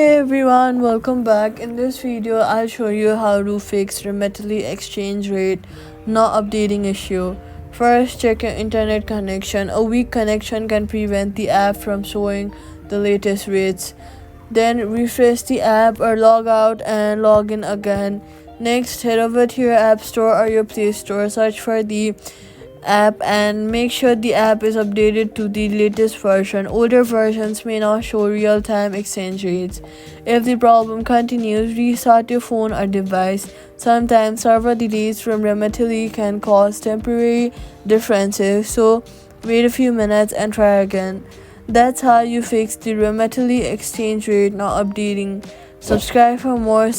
Hey everyone, welcome back. In this video, I'll show you how to fix Remitly exchange rate not updating issue. First, check your internet connection. A weak connection can prevent the app from showing the latest rates. Then refresh the app or log out and log in again. Next, head over to your app store or your Play Store. Search for the app and make sure the app is updated to the latest version. Older versions may not show real-time exchange rates. If the problem continues, restart your phone or device. Sometimes server delays from Remitly can cause temporary differences, so wait a few minutes and try again. That's how you fix the Remitly exchange rate not updating. Subscribe for more.